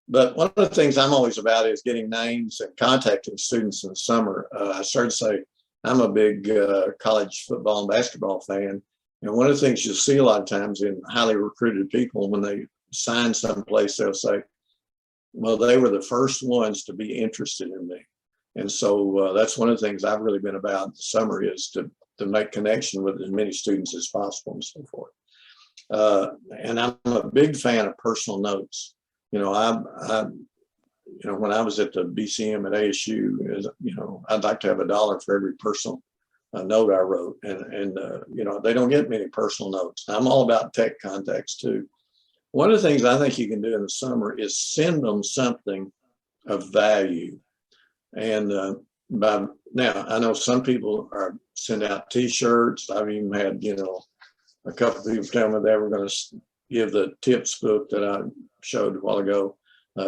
But one of the things I'm always about is getting names and contacting students in the summer. I started to say I'm a big college football and basketball fan. And one of the things you'll see a lot of times in highly recruited people, when they sign someplace, they'll say, well, they were the first ones to be interested in me. And so that's one of the things I've really been about in the summer, is to make connection with as many students as possible and so forth. And I'm a big fan of personal notes. When I was at the BCM at ASU, I'd like to have $1 for every personal note I wrote. And they don't get many personal notes. I'm all about tech contacts too. One of the things I think you can do in the summer is send them something of value. And by now, I know some people send out T-shirts. I've even had, a couple of people tell me they were going to give the tips book that I showed a while ago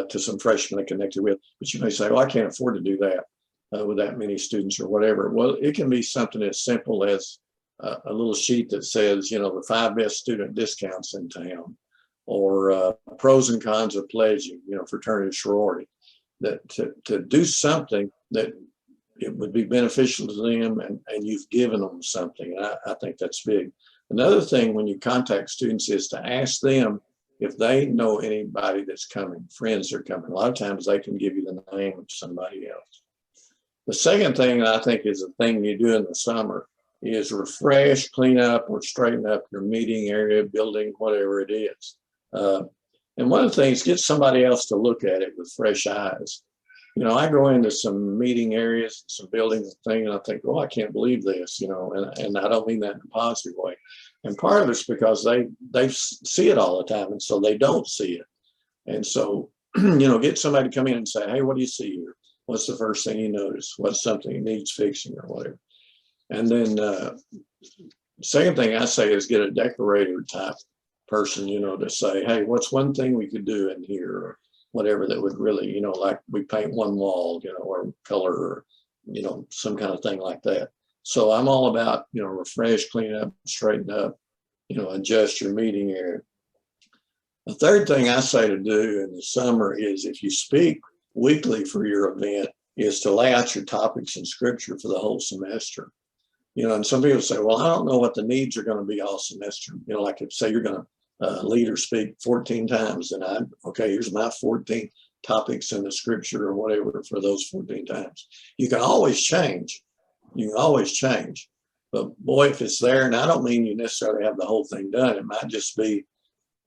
to some freshmen I connected with. But you may say, well, I can't afford to do that with that many students or whatever. Well, it can be something as simple as a little sheet that says, the 5 best student discounts in town, or pros and cons of pledging, fraternity, sorority. That to do something that it would be beneficial to them, and you've given them something. And I think that's big. Another thing when you contact students is to ask them if they know anybody that's coming, friends that are coming. A lot of times they can give you the name of somebody else. The second thing I think is a thing you do in the summer is refresh, clean up, or straighten up your meeting area, building, whatever it is. And one of the things, get somebody else to look at it with fresh eyes. I go into some meeting areas, some buildings and things, and I think, oh, I can't believe this, and I don't mean that in a positive way. And part of it's because they see it all the time, and so they don't see it. And so, get somebody to come in and say, hey, what do you see here? What's the first thing you notice? What's something that needs fixing or whatever? And then second thing I say is get a decorator type person, to say, hey, what's one thing we could do in here, or whatever that would really, like we paint one wall, or color, or, some kind of thing like that. So I'm all about, refresh, clean up, straighten up, adjust your meeting area. The third thing I say to do in the summer is, if you speak weekly for your event, is to lay out your topics in scripture for the whole semester. And some people say, well, I don't know what the needs are going to be all semester. Like if say you're going to lead or speak 14 times, and here's my 14 topics in the scripture or whatever for those 14 times. You can always change. But boy, if it's there, and I don't mean you necessarily have the whole thing done. It might just be,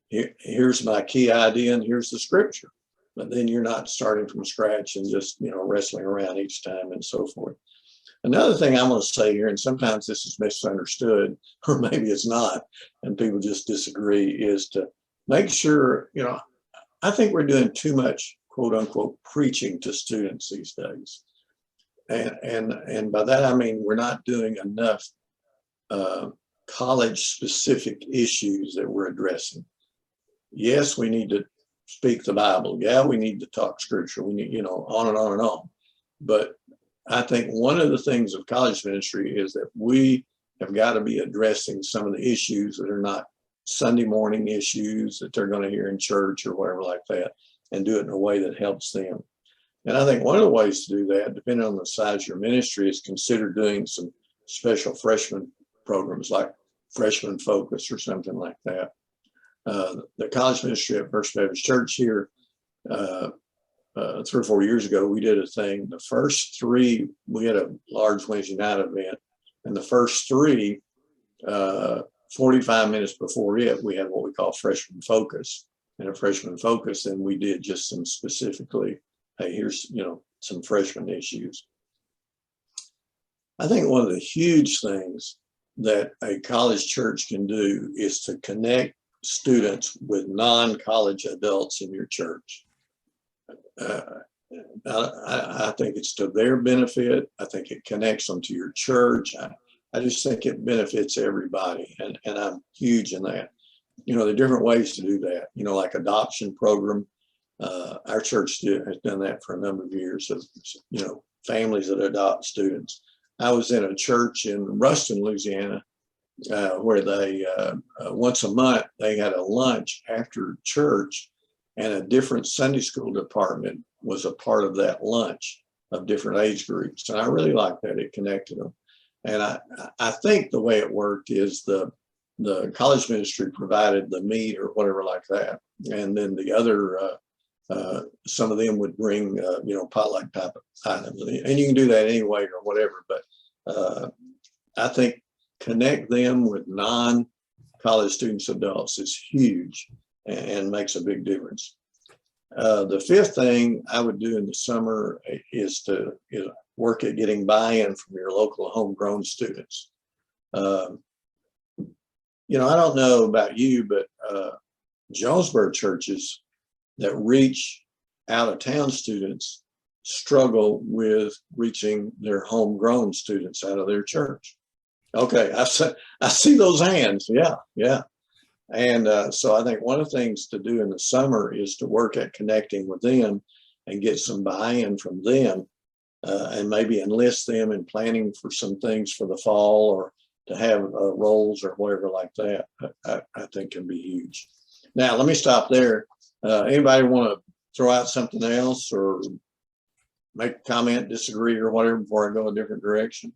here's my key idea and here's the scripture. But then you're not starting from scratch and just, wrestling around each time and so forth. Another thing I'm going to say here, and sometimes this is misunderstood, or maybe it's not, and people just disagree, is to make sure, I think we're doing too much, quote unquote, preaching to students these days. And by that, I mean, we're not doing enough college specific issues that we're addressing. Yes, we need to speak the Bible. Yeah, we need to talk scripture. We need, on and on and on. But I think one of the things of college ministry is that we have got to be addressing some of the issues that are not Sunday morning issues that they're going to hear in church or whatever like that, and do it in a way that helps them. And I think one of the ways to do that, depending on the size of your ministry, is consider doing some special freshman programs like Freshman Focus or something like that. The college ministry at First Baptist Church here, 3 or 4 years ago, we did a thing. The first 3, we had a large Wednesday night event, and the first 3, 45 minutes before it, we had what we call Freshman Focus. And a Freshman Focus, then we did just some specifically, hey, here's, some freshman issues. I think one of the huge things that a college church can do is to connect students with non-college adults in your church. I think it's to their benefit. I think it connects them to your church. I just think it benefits everybody, and I'm huge in that. There are different ways to do that, like adoption program. Our church has done that for a number of years of, families that adopt students. I was in a church in Ruston, Louisiana, where they, once a month, they had a lunch after church, and a different Sunday school department was a part of that lunch of different age groups. And I really liked that. It connected them. And I think the way it worked is the college ministry provided the meat or whatever like that. And then the other, some of them would bring, potluck type of items. And you can do that anyway or whatever. But I think connect them with non-college students, adults is huge and makes a big difference. The fifth thing I would do in the summer is to work at getting buy-in from your local homegrown students. I don't know about you, but Jonesboro churches that reach out-of-town students struggle with reaching their homegrown students out of their church. Okay, I see those hands. Yeah. And so I think one of the things to do in the summer is to work at connecting with them and get some buy-in from them, and maybe enlist them in planning for some things for the fall, or to have roles or whatever like that. I think can be huge. Now, let me stop there. Anybody want to throw out something else or make a comment, disagree, or whatever before I go a different direction?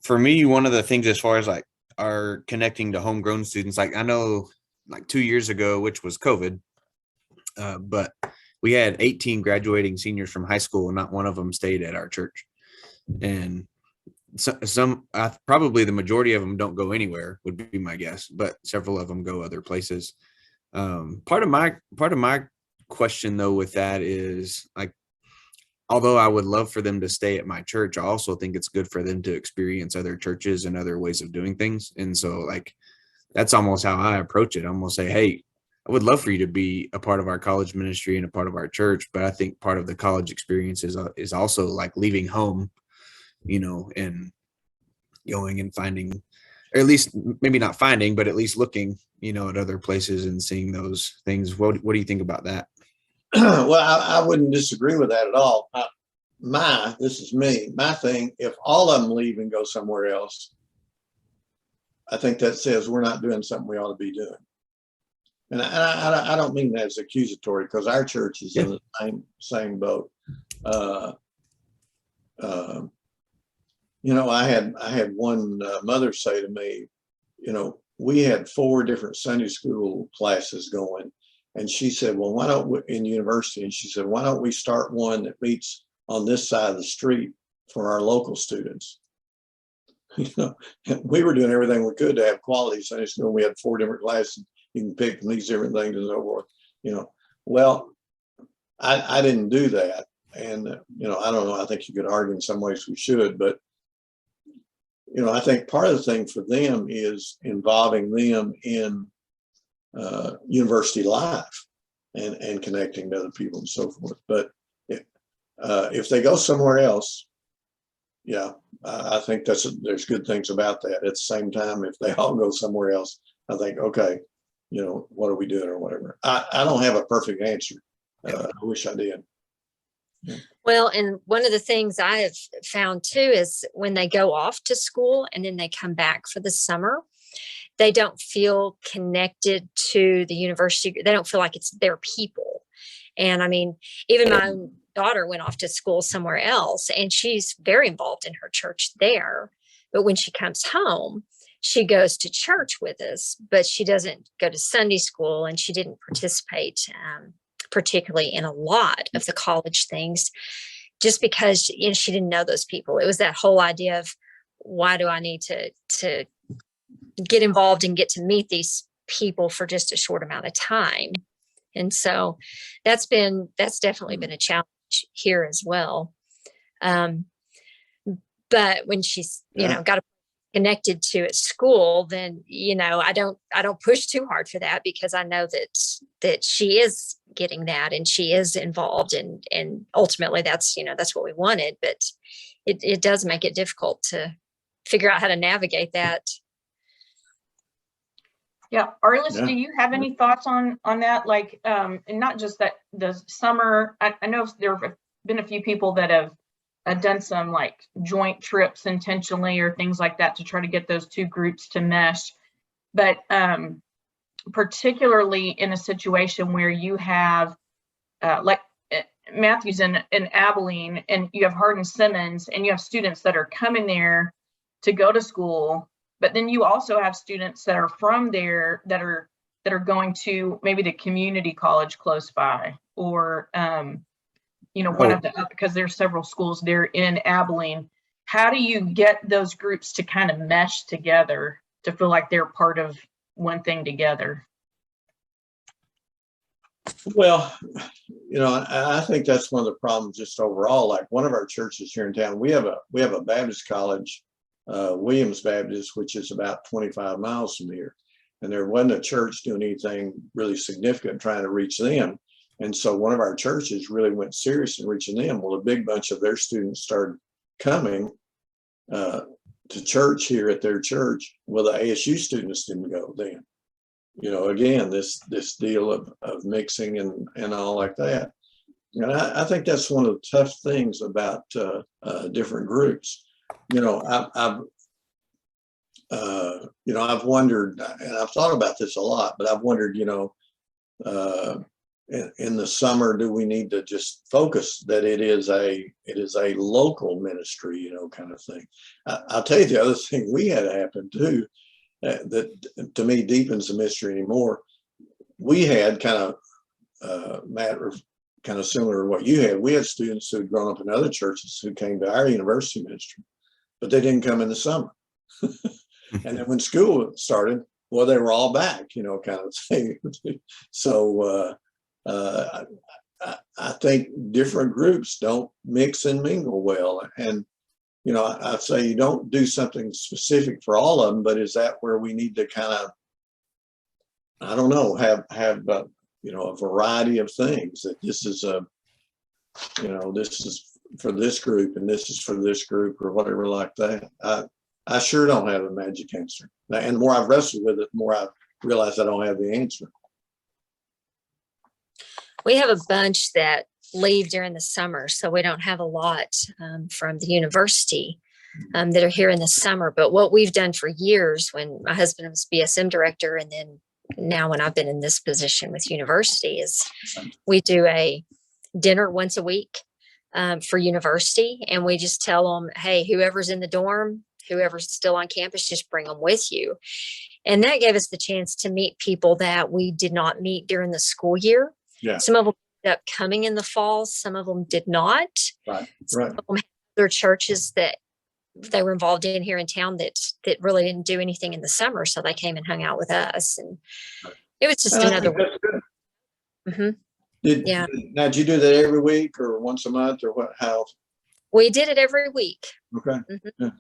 For me, one of the things as far as like our connecting to homegrown students, like I know like 2 years ago, which was COVID, but we had 18 graduating seniors from high school and not one of them stayed at our church. And probably the majority of them don't go anywhere would be my guess, but several of them go other places. Part of my question though with that is, like, although I would love for them to stay at my church, I also think it's good for them to experience other churches and other ways of doing things. And so like, that's almost how I approach it. I'm going to say, hey, I would love for you to be a part of our college ministry and a part of our church. But I think part of the college experience is also like leaving home, and going and finding, or at least maybe not finding, but at least looking, at other places and seeing those things. What do you think about that? Well, I wouldn't disagree with that at all. This is me. My thing, if all of them leave and go somewhere else, I think that says we're not doing something we ought to be doing. And I don't mean that as accusatory, because our church is in the same boat. I had one mother say to me, we had 4 different Sunday school classes going. And she said, well, why don't we, in university, and she said, why don't we start one that meets on this side of the street for our local students? We were doing everything we could to have quality Sunday school. We had 4 different classes. You can pick from these different things and so forth. Well, I didn't do that. And, I don't know, I think you could argue in some ways we should, but, I think part of the thing for them is involving them in university life and connecting to other people and so forth. But if they go somewhere else, I think there's good things about that. At the same time, if they all go somewhere else, I think, okay, what are we doing or whatever. I don't have a perfect answer. I wish I did. Well, and one of the things I have found too is when they go off to school and then they come back for the summer, they don't feel connected to the university. They don't feel like it's their people. And I mean, even my own daughter went off to school somewhere else and she's very involved in her church there. But when she comes home, she goes to church with us, but she doesn't go to Sunday school, and she didn't participate particularly in a lot of the college things, just because she didn't know those people. It was that whole idea of, why do I need to get involved and get to meet these people for just a short amount of time? And so that's definitely been a challenge here as well. But when she's, got connected to at school, then, I don't push too hard for that, because I know that she is getting that and she is involved, and ultimately that's what we wanted, but it does make it difficult to figure out how to navigate that. Yeah. Arliss, do you have any thoughts on that? Like, and not just that the summer, I know there have been a few people that have done some like joint trips intentionally or things like that to try to get those 2 groups to mesh. But particularly in a situation where you have like Matthew's in Abilene, and you have Hardin Simmons, and you have students that are coming there to go to school, but then you also have students that are from there that are going to maybe the community college close by, or one of the, because there's several schools there in Abilene. How do you get those groups to kind of mesh together to feel like they're part of one thing together? Well, I think that's one of the problems just overall. Like one of our churches here in town, we have a Baptist college, Williams Baptist, which is about 25 miles from here. And there wasn't a church doing anything really significant trying to reach them. And so one of our churches really went serious in reaching them. Well, a big bunch of their students started coming to church here at their church. Well, the ASU students didn't go then. Again, this deal of mixing and all like that. And I think that's one of the tough things about different groups. I've wondered, and I've thought about this a lot, but I've wondered, in the summer, do we need to just focus that it is a local ministry, kind of thing. I'll tell you the other thing we had happen too, that to me deepens the mystery anymore. We had kind of, Matt, kind of similar to what you had. We had students who had grown up in other churches who came to our university ministry, but they didn't come in the summer. And then when school started, well, they were all back, kind of thing. So I think different groups don't mix and mingle well. And, I say you don't do something specific for all of them, but is that where we need to kind of, I don't know, have a variety of things, that this is this is for this group and this is for this group or whatever like that. I sure don't have a magic answer. And the more I've wrestled with it, the more I realize I don't have the answer. We have a bunch that leave during the summer, so we don't have a lot from the university that are here in the summer. But what we've done for years, when my husband was BSM director, and then now when I've been in this position with university, is we do a dinner once a week for university, and we just tell them, hey, whoever's in the dorm, whoever's still on campus, just bring them with you. And that gave us the chance to meet people that we did not meet during the school year. Yeah. Some of them ended up coming in the fall. Some of them did not. Right. Some of them had other churches that they were involved in here in town that really didn't do anything in the summer. So they came and hung out with us. And it was just another way. Mm-hmm. Now, did you do that every week or once a month or what? How? We did it every week. Okay. Mm-hmm. Yeah.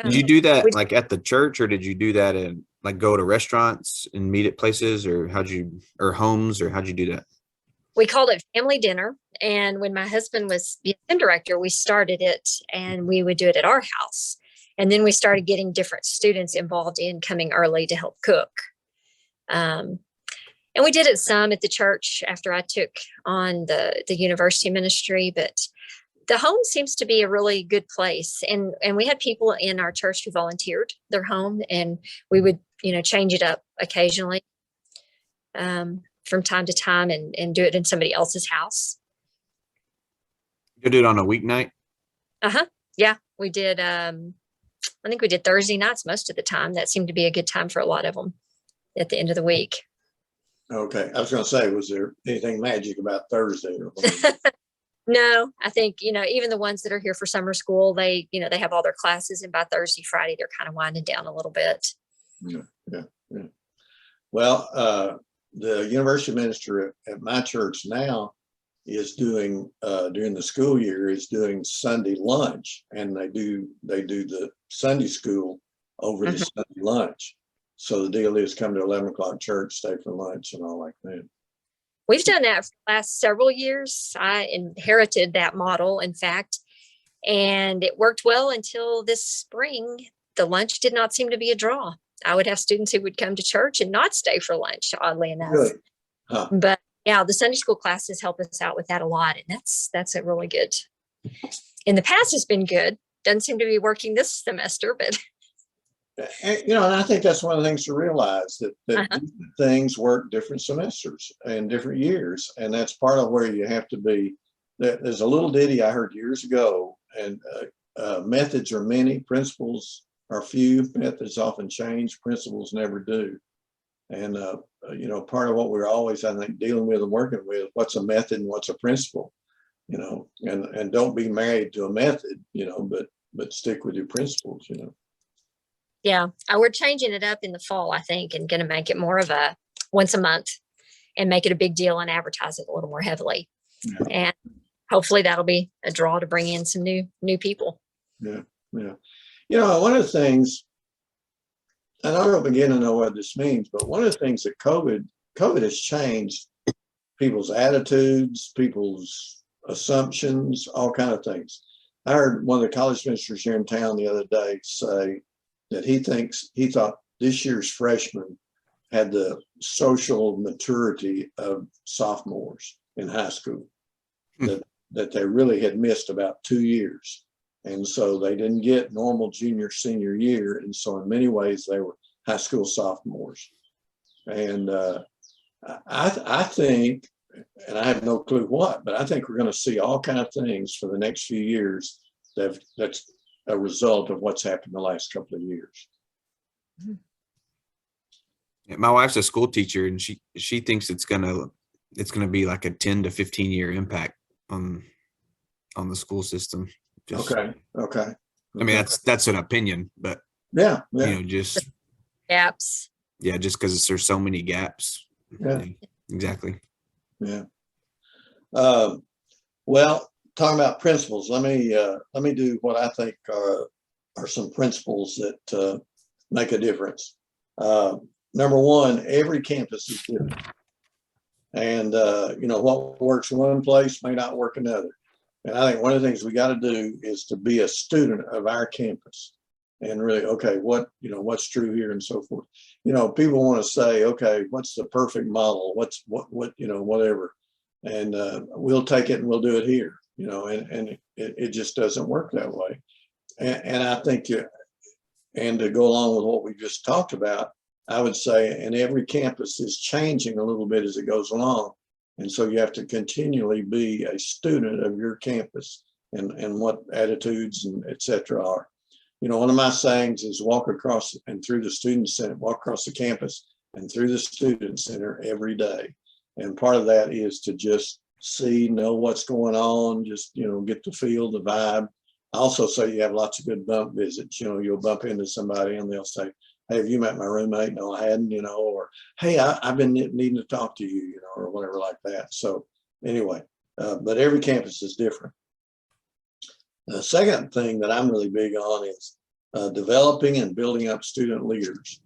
Did you do that like at the church, or did you do that in like go to restaurants and meet at places, or or homes, or how'd you do that? We called it family dinner. And when my husband was BSM director, we started it and we would do it at our house. And then we started getting different students involved in coming early to help cook. And we did it some at the church after I took on the university ministry, but the home seems to be a really good place. And we had people in our church who volunteered their home, and we would, change it up occasionally from time to time and do it in somebody else's house. You do it on a weeknight? Yeah, we did. I think we did Thursday nights most of the time. That seemed to be a good time for a lot of them at the end of the week. Okay. I was going to say, was there anything magic about Thursday? Or No, I think, even the ones that are here for summer school, they have all their classes, and by Thursday, Friday, they're kind of winding down a little bit. Yeah. Well, the university minister at my church now is doing, during the school year, is doing Sunday lunch, and they do the Sunday school over the Sunday lunch. So the deal is come to 11 o'clock church, stay for lunch and all like that. We've done that for the last several years. I inherited that model, in fact, and it worked well until this spring. The lunch did not seem to be a draw. I would have students who would come to church and not stay for lunch, oddly enough. Really? Huh. But yeah, the Sunday school classes help us out with that a lot. And that's a really good. In the past, it's been good. Doesn't seem to be working this semester, but. And I think that's one of the things to realize that Uh-huh. different things work different semesters and different years. And that's part of where you have to be. There's a little ditty I heard years ago, and methods are many, principles are few, methods often change, principles never do. And, part of what we're always, I think, dealing with and working with, what's a method and what's a principle, and don't be married to a method, but stick with your principles. Yeah, we're changing it up in the fall, I think, and going to make it more of a once a month and make it a big deal and advertise it a little more heavily. Yeah. And hopefully that'll be a draw to bring in some new people. Yeah. One of the things, and I don't begin to know what this means, but one of the things that COVID has changed people's attitudes, people's assumptions, all kind of things. I heard one of the college ministers here in town the other day say that he thought this year's freshmen had the social maturity of sophomores in high school, that they really had missed about 2 years. And so they didn't get normal junior, senior year. And so in many ways, they were high school sophomores. And I think, and I have no clue what, but I think we're going to see all kinds of things for the next few years that's a result of what's happened the last couple of years. My wife's a school teacher, and she thinks it's gonna be like a 10 to 15 year impact on the school system. Okay. I mean, that's an opinion, but yeah. Just gaps. Yeah, just because there's so many gaps. Yeah. Exactly. Yeah. Well, talking about principles, let me do what I think are some principles that make a difference. Number one, every campus is different, and what works in one place may not work another. And I think one of the things we got to do is to be a student of our campus and really, okay, what's true here and so forth. People want to say, okay, what's the perfect model? What's whatever. And we'll take it and we'll do it here, and it just doesn't work that way. And I think, and to go along with what we just talked about, I would say, and every campus is changing a little bit as it goes along. And so you have to continually be a student of your campus and what attitudes and et cetera are. One of my sayings is walk across and through the student center, walk across the campus and through the student center every day. And part of that is to just know what's going on, just, get the feel, the vibe. I also say you have lots of good bump visits. You'll bump into somebody and they'll say, hey, have you met my roommate? No, I hadn't, or, hey, I've been needing to talk to you, or whatever like that. So anyway, but every campus is different. The second thing that I'm really big on is developing and building up student leaders.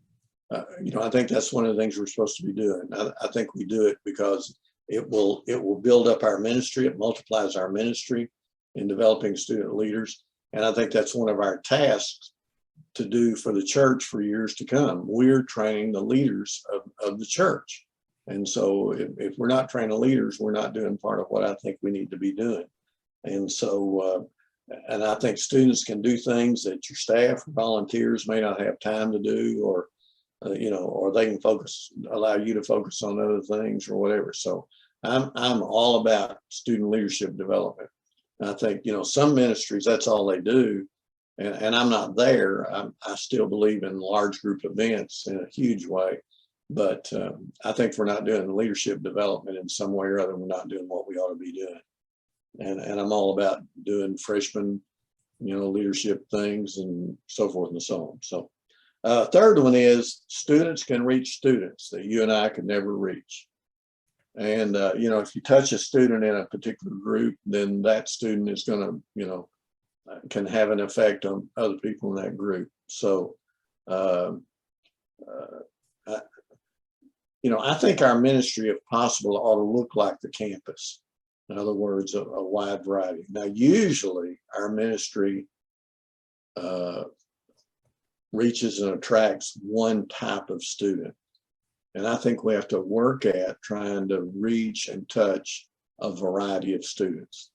I think that's one of the things we're supposed to be doing. I think we do it because it will build up our ministry. It multiplies our ministry in developing student leaders. And I think that's one of our tasks to do for the church for years to come. We're training the leaders of the church. And so if we're not training leaders, we're not doing part of what I think we need to be doing. And so, and I think students can do things that your staff or volunteers may not have time to do, or they can allow you to focus on other things or whatever. So I'm all about student leadership development. And I think, some ministries, that's all they do. And I'm not there. I still believe in large group events in a huge way. But I think if we're not doing leadership development in some way or other, we're not doing what we ought to be doing. And I'm all about doing freshman, leadership things and so forth and so on. So third one is students can reach students that you and I could never reach. And, if you touch a student in a particular group, then that student is going to, can have an effect on other people in that group. So, I think our ministry, if possible, ought to look like the campus. In other words, a wide variety. Now, usually our ministry reaches and attracts one type of student. And I think we have to work at trying to reach and touch a variety of students.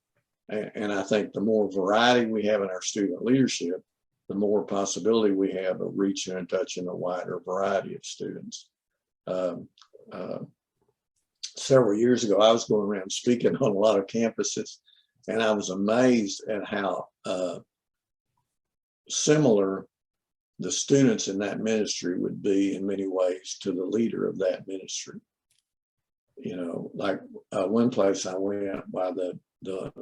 And I think the more variety we have in our student leadership, the more possibility we have of reaching and touching a wider variety of students. Several years ago, I was going around speaking on a lot of campuses, and I was amazed at how similar the students in that ministry would be in many ways to the leader of that ministry. You know, like one place I went, while the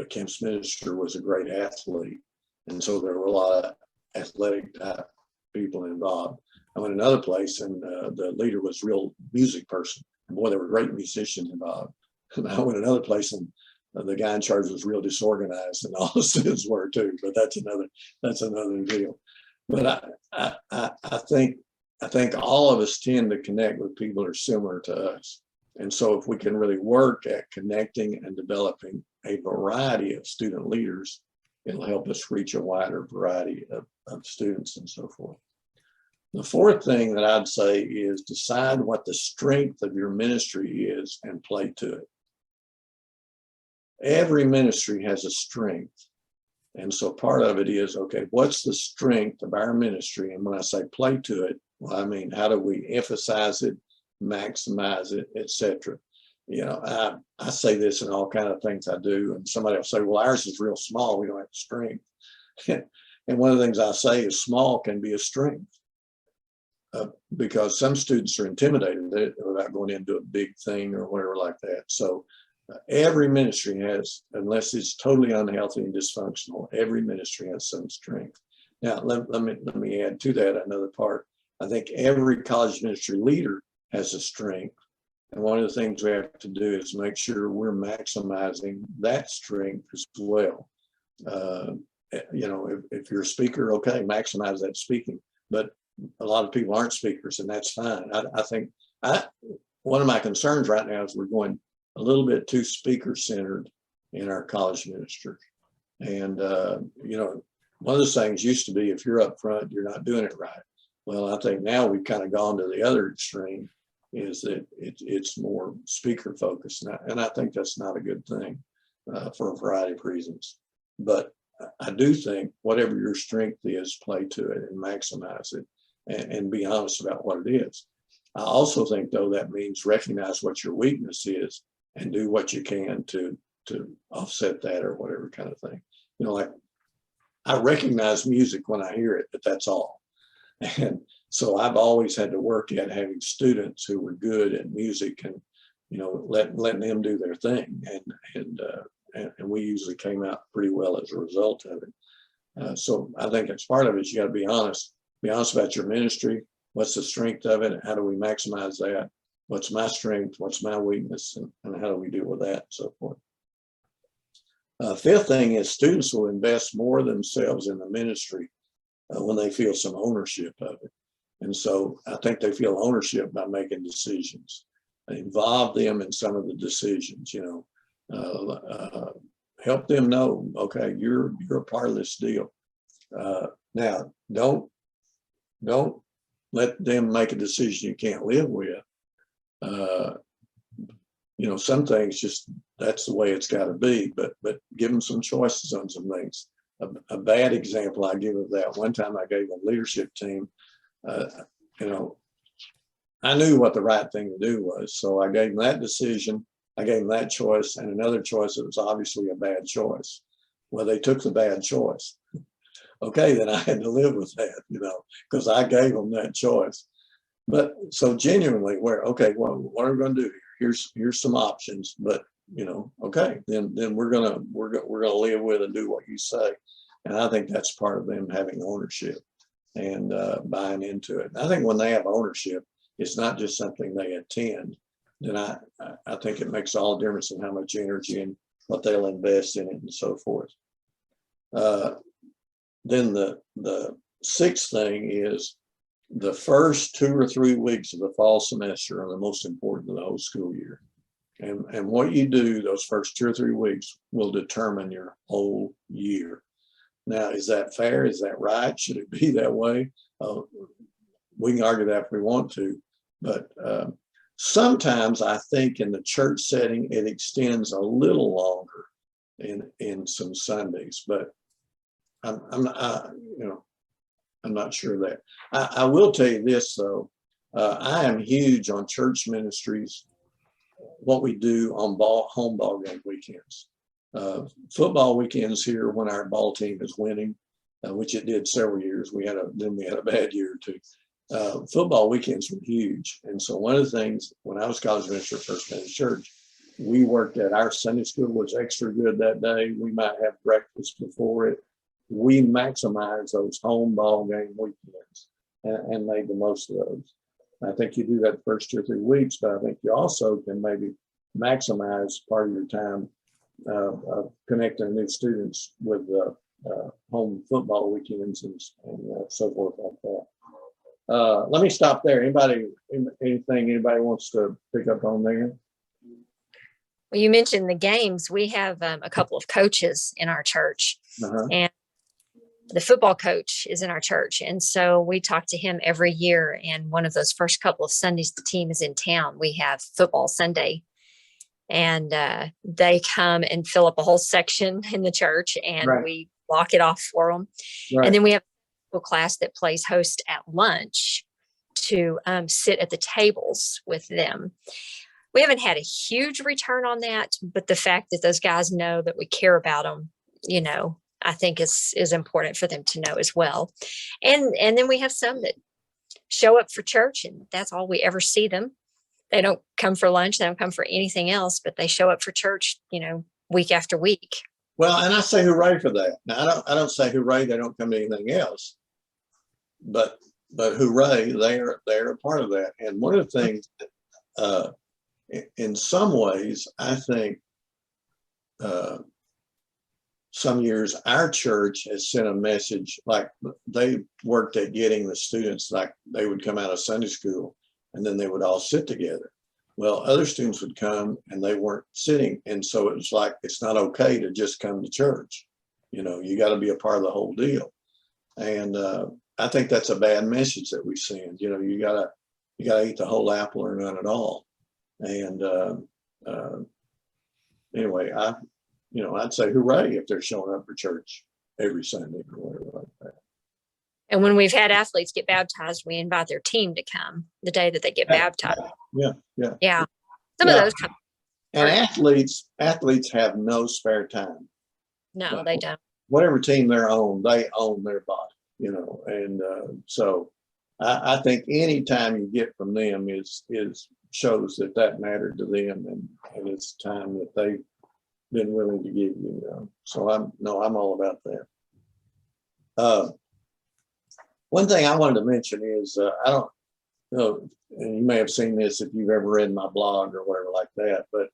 campus minister was a great athlete, and so there were a lot of athletic type people involved. I went another place, and the leader was a real music person. And boy, there were great musicians involved. And I went another place, and the guy in charge was real disorganized, and all the students were too. But that's another deal. But I think all of us tend to connect with people that are similar to us. And so if we can really work at connecting and developing a variety of student leaders, it'll help us reach a wider variety of students and so forth. The fourth thing that I'd say is decide what the strength of your ministry is and play to it. Every ministry has a strength. And so part of it is, okay, what's the strength of our ministry? And when I say play to it, well, I mean, how do we emphasize it, maximize it, etc. You know, I say this in all kinds of things I do, and somebody will say, well, ours is real small, we don't have strength. And one of the things I say is small can be a strength. Because some students are intimidated about going into a big thing or whatever like that. So every ministry has, unless it's totally unhealthy and dysfunctional, every ministry has some strength. Now, let me add to that another part. I think every college ministry leader has a strength. And one of the things we have to do is make sure we're maximizing that strength as well. You know, if you're a speaker, okay, maximize that speaking. But a lot of people aren't speakers, and that's fine. I think one of my concerns right now is we're going a little bit too speaker-centered in our college ministry. And, you know, one of those things used to be, if you're up front, you're not doing it right. Well, I think now we've kind of gone to the other extreme, is that it's more speaker-focused. And I think that's not a good thing for a variety of reasons. But I do think whatever your strength is, play to it and maximize it. And be honest about what it is. I also think, though, that means recognize what your weakness is and do what you can to offset that or whatever kind of thing. You know, like I recognize music when I hear it, but that's all. And so I've always had to work at having students who were good at music and, you know, letting them do their thing. And we usually came out pretty well as a result of it. So I think it's part of it. You got to be honest. Be honest about your ministry. What's the strength of it? How do we maximize that? What's my strength? What's my weakness? And how do we deal with that and so forth? Fifth thing is students will invest more themselves in the ministry when they feel some ownership of it. And so I think they feel ownership by making decisions. Involve them in some of the decisions, you know, help them know, okay, you're a part of this deal. Now, don't let them make a decision you can't live with. You know, some things just, that's the way it's got to be, but give them some choices on some things. A bad example I give of that, one time I gave a leadership team, you know, I knew what the right thing to do was. So I gave them that decision, I gave them that choice, and another choice that was obviously a bad choice. Well, they took the bad choice. Okay, then I had to live with that, you know, because I gave them that choice. But so genuinely, okay, well, what are we going to do here? Here's some options, but you know, okay, then we're gonna live with and do what you say. And I think that's part of them having ownership and buying into it. And I think when they have ownership, it's not just something they attend. Then I think it makes all the difference in how much energy and what they'll invest in it and so forth. Then the sixth thing is the first 2 or 3 weeks of the fall semester are the most important of the whole school year. And what you do those first 2 or 3 weeks will determine your whole year. Now, is that fair? Is that right? Should it be that way? We can argue that if we want to, but sometimes I think in the church setting, it extends a little longer in some Sundays, but I'm not sure of that. I will tell you this though. I am huge on church ministries, what we do on home ball game weekends. Football weekends here when our ball team is winning, which it did several years. We had a bad year or two. Football weekends were huge. And so one of the things when I was college minister at First Baptist Church, we worked at our Sunday school was extra good that day. We might have breakfast before it. We maximized those home ball game weekends and made the most of those. I think you do that the first 2 or 3 weeks, but I think you also can maybe maximize part of your time of connecting new students with home football weekends and so forth like that. Let me stop there. Anything anybody wants to pick up on there? Well, you mentioned the games. We have a couple of coaches in our church, and the football coach is in our church. And so we talk to him every year. And one of those first couple of Sundays, the team is in town. We have football Sunday, and they come and fill up a whole section in the church, and we block it off for them. And then we have a class that plays host at lunch to sit at the tables with them. We haven't had a huge return on that, but the fact that those guys know that we care about them, I think is important for them to know as well. And then we have some that show up for church, and that's all we ever see them. They don't come for lunch. They don't come for anything else, but they show up for church, week after week. Well, and I say hooray for that. Now, I don't say hooray they don't come to anything else, but hooray, they're a part of that. And one of the things that, in some ways, I think some years our church has sent a message, like they worked at getting the students, like they would come out of Sunday school and then they would all sit together. Well, other students would come and they weren't sitting. And so it was like, it's not okay to just come to church. You got to be a part of the whole deal. And I think that's a bad message that we send. You gotta eat the whole apple or none at all. And anyway, I'd say hooray if they're showing up for church every Sunday or whatever like that. And when we've had athletes get baptized, we invite their team to come the day that they get baptized. Yeah. Some of those come. And athletes have no spare time. No, they don't. Whatever team they're on, they own their body, and so I think any time you get from them is shows that mattered to them, and it's time that they've been willing to give you. So I'm all about that. One thing I wanted to mention is I don't know, and you may have seen this if you've ever read my blog or whatever like that, but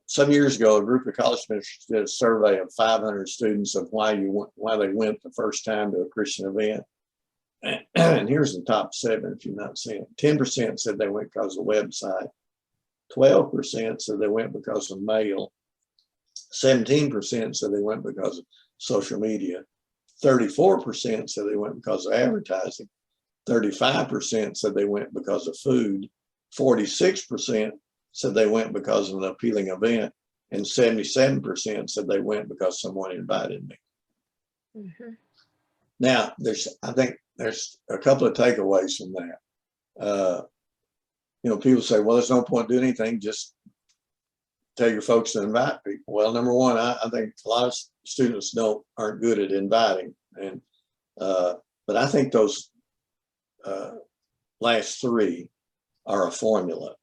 some years ago, a group of college ministers did a survey of 500 students of why they went the first time to a Christian event. And here's the top 7, if you've not seen it. 10% said they went because of the website. 12% said they went because of mail. 17% said they went because of social media. 34% said they went because of advertising. 35% said they went because of food. 46% said they went because of an appealing event. And 77% said they went because someone invited me. Mm-hmm. Now, I think there's a couple of takeaways from that. People say, well, there's no point doing anything, just tell your folks to invite people. Well, number one, I think a lot of students aren't good at inviting. And but I think those last 3 are a formula.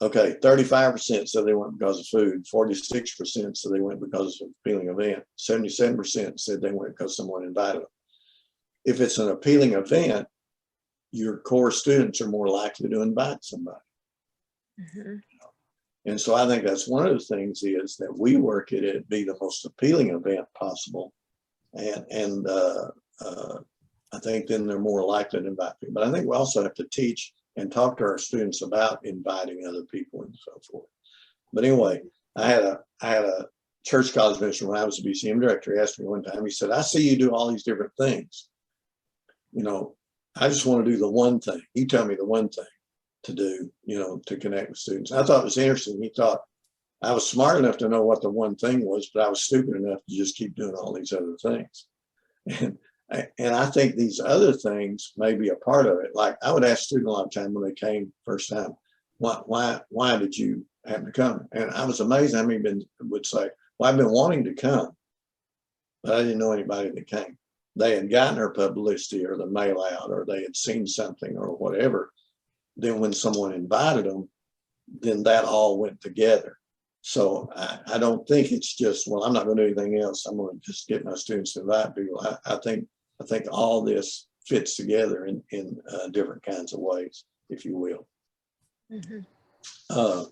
Okay, 35% said they went because of food, 46% said they went because of an appealing event, 77% said they went because someone invited them. If it's an appealing event, your core students are more likely to invite somebody. Mm-hmm. And so I think that's one of the things is that we work at it be the most appealing event possible. And I think then they're more likely to invite people. But I think we also have to teach and talk to our students about inviting other people and so forth. But anyway, I had a church college minister when I was a BCM director. He asked me one time, he said, I see you do all these different things. I just want to do the one thing. You tell me the one thing to do, to connect with students. I thought it was interesting. He thought I was smart enough to know what the one thing was, but I was stupid enough to just keep doing all these other things. And I think these other things may be a part of it. Like I would ask students a lot of time when they came first time, why did you happen to come? And I was amazed how many would say, well, I've been wanting to come, but I didn't know anybody that came. They had gotten our publicity or the mail out, or they had seen something or whatever. Then when someone invited them, then that all went together. So I don't think it's just, well, I'm not going to do anything else. I'm going to just get my students to invite people. I think all this fits together in different kinds of ways, if you will. Mm-hmm.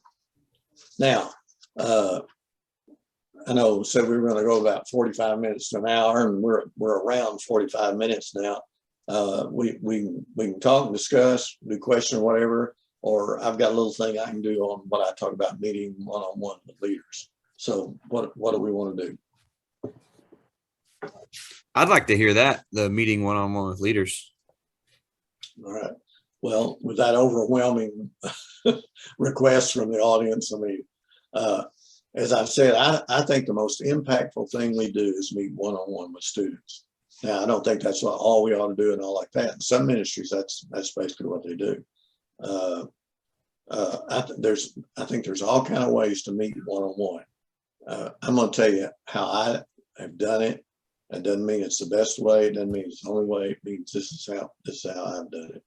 Now, I know said we were going to go about 45 minutes to an hour, and we're around 45 minutes now. We can talk and discuss, do question or whatever, or I've got a little thing I can do on what I talk about meeting one-on-one with leaders. So what do we want to do? I'd like to hear that, the meeting one-on-one with leaders. All right. Well, with that overwhelming request from the audience, I mean, as I've said, I think the most impactful thing we do is meet one-on-one with students. Now, I don't think that's all we ought to do and all like that. In some ministries, that's basically what they do. I think there's all kind of ways to meet one-on-one. I'm going to tell you how I have done it. That doesn't mean it's the best way. It doesn't mean it's the only way. It means this is how I've done it.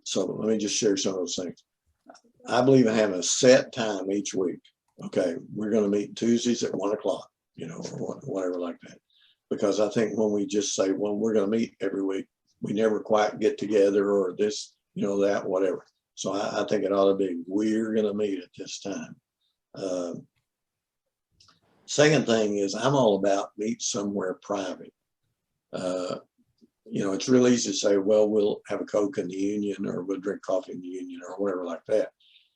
So let me just share some of those things. I believe in having a set time each week. Okay, we're going to meet Tuesdays at 1 o'clock, or whatever like that. Because I think when we just say, well, we're going to meet every week, we never quite get together or this, that, whatever. So I think it ought to be, we're going to meet at this time. Second thing is I'm all about meet somewhere private. It's real easy to say, well, we'll have a Coke in the union, or we'll drink coffee in the union, or whatever like that.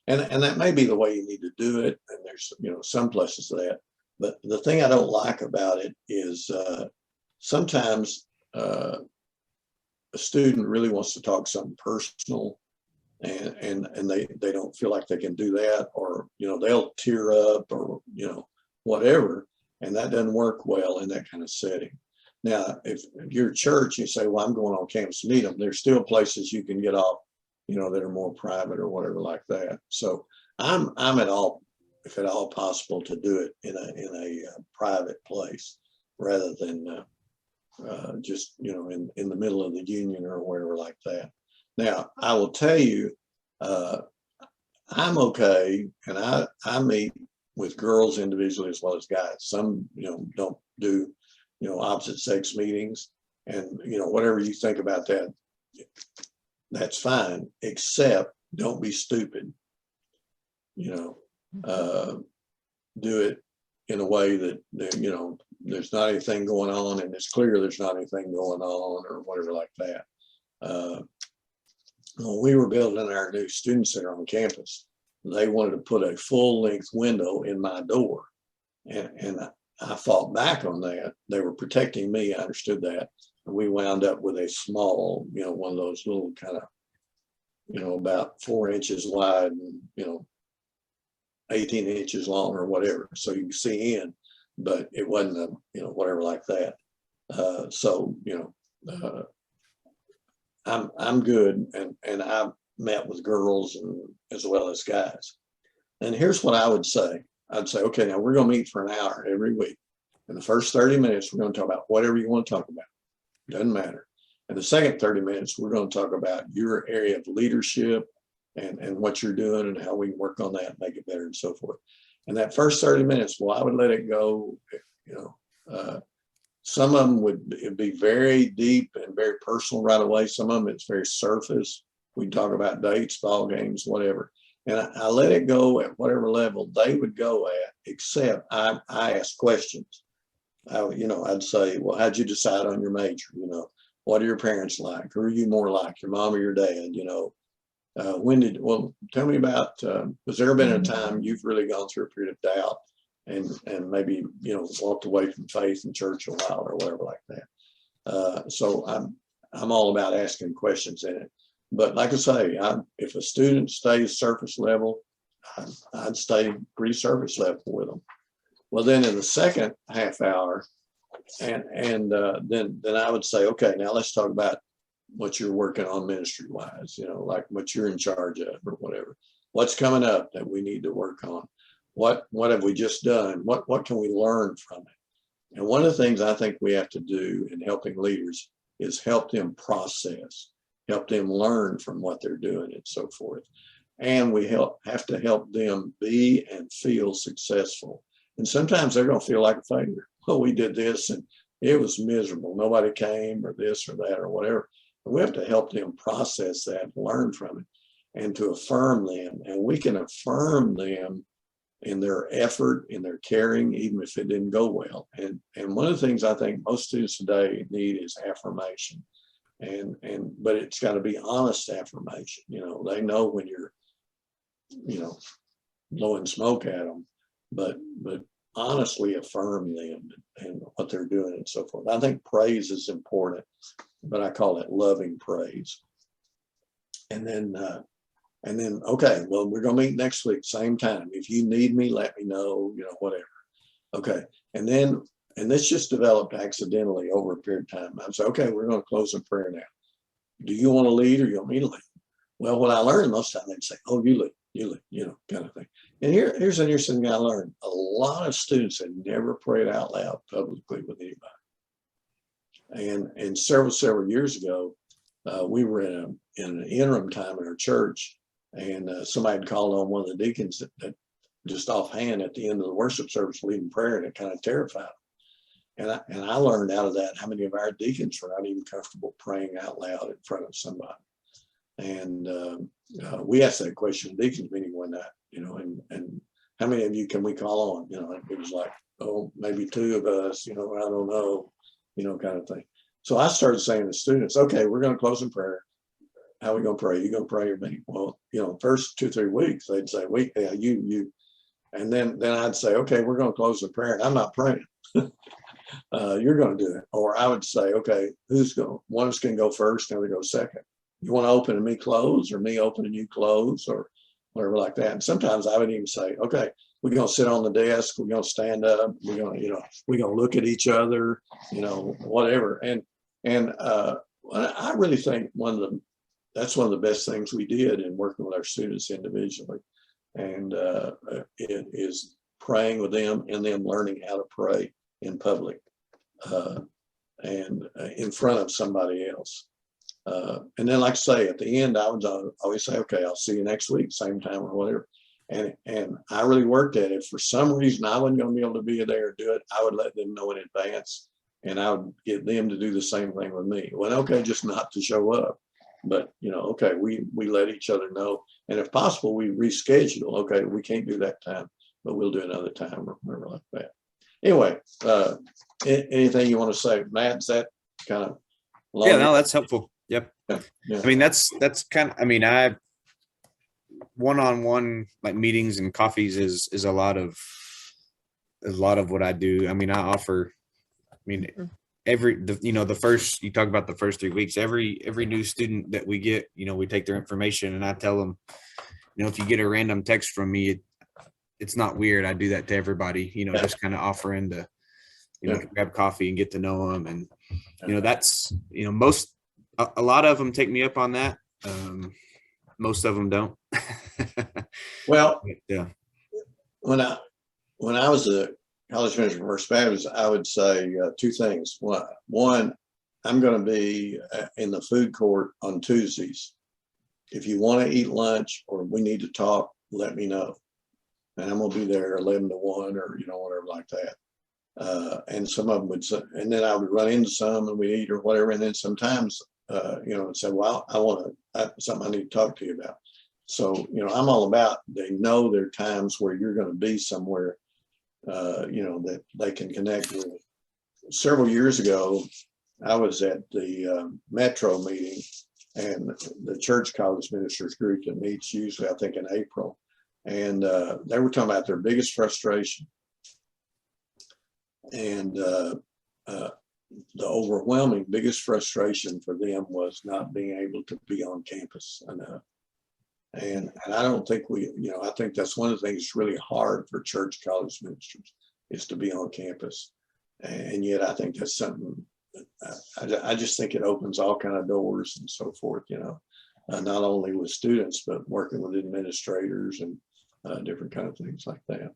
And that may be the way you need to do it. And there's, some places that. But the thing I don't like about it is sometimes a student really wants to talk something personal, and they don't feel like they can do that, or they'll tear up, or whatever, and that doesn't work well in that kind of setting. Now, if you're a church, you say, well, I'm going on campus to meet them, there's still places you can get off, that are more private or whatever like that. So I'm at all, if at all possible, to do it in a private place rather than just in the middle of the union or wherever like that. Now I will tell you, I'm okay, and I meet with girls individually as well as guys. Some don't do opposite sex meetings, and whatever you think about that, that's fine, except don't be stupid. Do it in a way that there's not anything going on, and it's clear there's not anything going on, or whatever like that. When we were building our new student center on campus, they wanted to put a full-length window in my door, and I fought back on that. They were protecting me. I understood that. And we wound up with a small, one of those little kind of, about 4 inches wide and 18 inches long or whatever, so you can see in, but it wasn't whatever like that. I'm good, and I've met with girls and as well as guys. And here's what I would say. I'd say, okay, now we're going to meet for an hour every week. In the first 30 minutes, we're going to talk about whatever you want to talk about. Doesn't matter. In the second 30 minutes, we're going to talk about your area of leadership and what you're doing and how we can work on that and make it better and so forth. And that first 30 minutes, well, I would let it go. Some of them would be very deep and very personal right away. Some of them, it's very surface. We talk about dates, ball games, whatever. And I let it go at whatever level they would go at, except I ask questions. I'd say, well, how'd you decide on your major? What are your parents like? Who are you more like, your mom or your dad? Tell me about, has there been a time you've really gone through a period of doubt and maybe, walked away from faith and church a while or whatever like that. So I'm all about asking questions in it. But like I say, if a student stays surface level, I'd stay pre-service level with them. Well, then in the second half hour, then I would say, okay, now let's talk about what you're working on ministry wise, like what you're in charge of or whatever. What's coming up that we need to work on? What have we just done? What can we learn from it? And one of the things I think we have to do in helping leaders is help them process, help them learn from what they're doing and so forth. And we have to help them be and feel successful. And sometimes they're going to feel like a failure. Oh, we did this and it was miserable. Nobody came or this or that or whatever. And we have to help them process that, learn from it, and to affirm them. And we can affirm them in their effort, in their caring, even if it didn't go well. And one of the things I think most students today need is affirmation. But it's got to be honest affirmation. They know when you're, blowing smoke at them, but honestly affirm them and what they're doing and so forth. I think praise is important, but I call it loving praise. And then, okay, well, we're going to meet next week, same time. If you need me, let me know, whatever. Okay. And this just developed accidentally over a period of time. I said, okay, we're going to close in prayer now. Do you want to lead or you want me to lead? Well, what I learned most of the time, they'd say, oh, you lead, kind of thing. And here's an interesting thing I learned. A lot of students had never prayed out loud publicly with anybody. And several years ago, we were in an interim time in our church, and somebody had called on one of the deacons that just offhand at the end of the worship service leading prayer, and it kind of terrified them. And I learned out of that how many of our deacons were not even comfortable praying out loud in front of somebody. And we asked that question in deacons meeting one night, and how many of you can we call on? And it was like, oh, maybe two of us, I don't know, kind of thing. So I started saying to students, okay, we're going to close in prayer. How are we going to pray? You going to pray or me? Well, first 2-3 weeks, they'd say, wait, yeah, you. And then I'd say, okay, we're going to close in prayer. And I'm not praying. You're going to do it. Or I would say, okay, one of us can go first, and we go second. You want to open and me close, or me open and you close, or whatever like that. And sometimes I would even say, okay, we're going to sit on the desk. We're going to stand up. We're going to, we're going to look at each other, whatever. And I really think that's one of the best things we did in working with our students individually. And it is praying with them and them learning how to pray in public and in front of somebody else. And then, like I say, at the end, I would always say, okay, I'll see you next week, same time or whatever. And I really worked at it. For some reason, I wasn't going to be able to be there and do it. I would let them know in advance, and I would get them to do the same thing with me. Well, okay, just not to show up. But, okay, we let each other know. And if possible, we reschedule. Okay, we can't do that time, but we'll do another time or whatever like that. Anyway, anything you want to say, Matt? Is that kind of long? Yeah, no, that's helpful. Yep. Yeah. I mean, that's kind of, I one-on-one like meetings and coffees is a lot of what I do. I offer, the first, you talk about the first 3 weeks, every new student that we get, we take their information, and I tell them, if you get a random text from me, it's not weird. I do that to everybody, just kind of offering to, grab coffee and get to know them. And, that's, a lot of them take me up on that. Most of them don't. Well, yeah. When I was a college minister for First Baptist, I would say two things. One, I'm going to be in the food court on Tuesdays. If you want to eat lunch or we need to talk, let me know. And I'm going to be there 11 to 1 or, whatever like that. And some of them would say, and then I would run into some and we eat or whatever. And then sometimes, and say, well, something I need to talk to you about. So, I'm all about, they know there are times where you're going to be somewhere, that they can connect with. Several years ago, I was at the Metro meeting, and the church college ministers group that meets usually, I think, in April. And they were talking about their biggest frustration. And the overwhelming biggest frustration for them was not being able to be on campus enough. And I don't think I think that's one of the things that's really hard for church college ministers is to be on campus. And yet I think that's something, I just think it opens all kind of doors and so forth, not only with students, but working with administrators and different kind of things like that.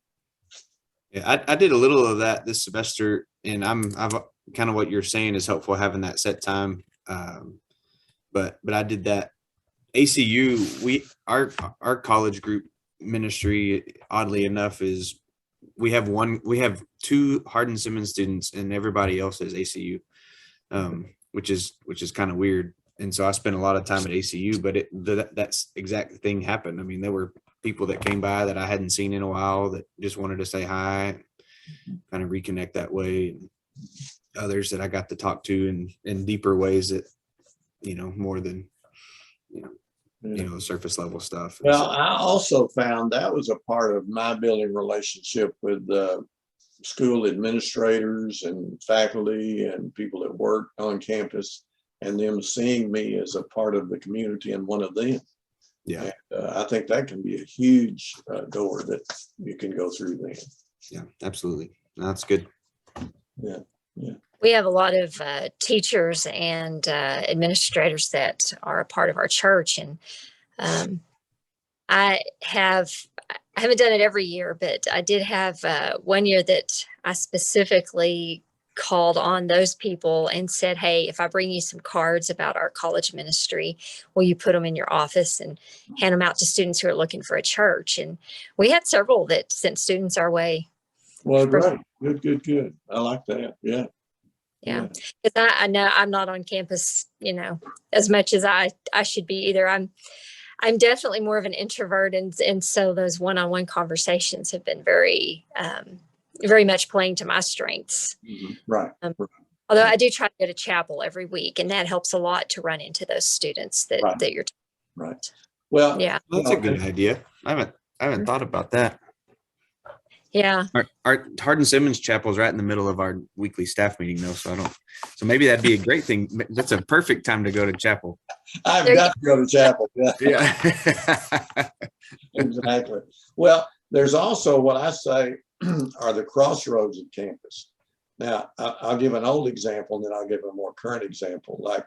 Yeah, I did a little of that this semester, and I've kind of what you're saying is helpful, having that set time. But I did that. ACU, our college group ministry, oddly enough, is we have two Hardin Simmons students, and everybody else is ACU, which is kind of weird. And so I spent a lot of time at ACU, but that's exact thing happened. I mean, there were people that came by that I hadn't seen in a while that just wanted to say hi, kind of reconnect that way. And others that I got to talk to in deeper ways that, more than, surface level stuff. Well, I also found that was a part of my building relationship with school administrators and faculty and people that work on campus, and them seeing me as a part of the community and one of them. Yeah. And, I think that can be a huge door that you can go through then. Yeah, absolutely. That's good. Yeah. We have a lot of teachers and administrators that are a part of our church. And I haven't done it every year, but I did have 1 year that I specifically called on those people and said, hey, if I bring you some cards about our college ministry, will you put them in your office and hand them out to students who are looking for a church? And we had several that sent students our way. Well, great. Good. I like that. Yeah. Yeah. Because I know I'm not on campus, as much as I should be either. I'm definitely more of an introvert. And so those one-on-one conversations have been very, very much playing to my strengths. Mm-hmm. Right. Although I do try to go to chapel every week, and that helps a lot to run into those students that you're right. Well, yeah, that's a good idea. I haven't thought about that. Yeah. Our Hardin Simmons Chapel is right in the middle of our weekly staff meeting, though. So maybe that'd be a great thing. That's a perfect time to go to chapel. I've got to go to chapel. Yeah. Exactly. Well, there's also what I say are the crossroads of campus. Now, I'll give an old example, and then I'll give a more current example. Like,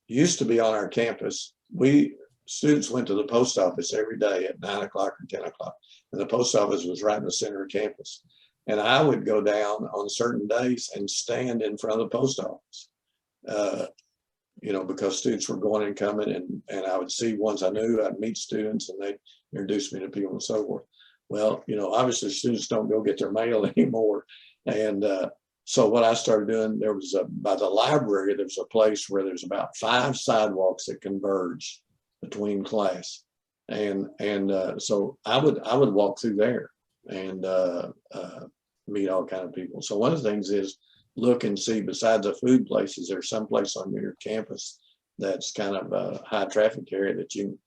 used to be on our campus, students went to the post office every day at 9 o'clock or 10 o'clock. And the post office was right in the center of campus. And I would go down on certain days and stand in front of the post office, because students were going and coming, and I would see ones I knew. I'd meet students, and they'd introduce me to people and so forth. Well, obviously students don't go get their mail anymore. And so what I started doing, there was by the library, there's a place where there's about 5 sidewalks that converge between class. And so I would walk through there and meet all kind of people. So one of the things is look and see, besides the food places, there's some place on your campus that's kind of a high traffic area that you can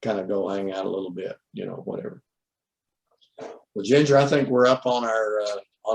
kind of go hang out a little bit, whatever. Well, Ginger, I think we're up on our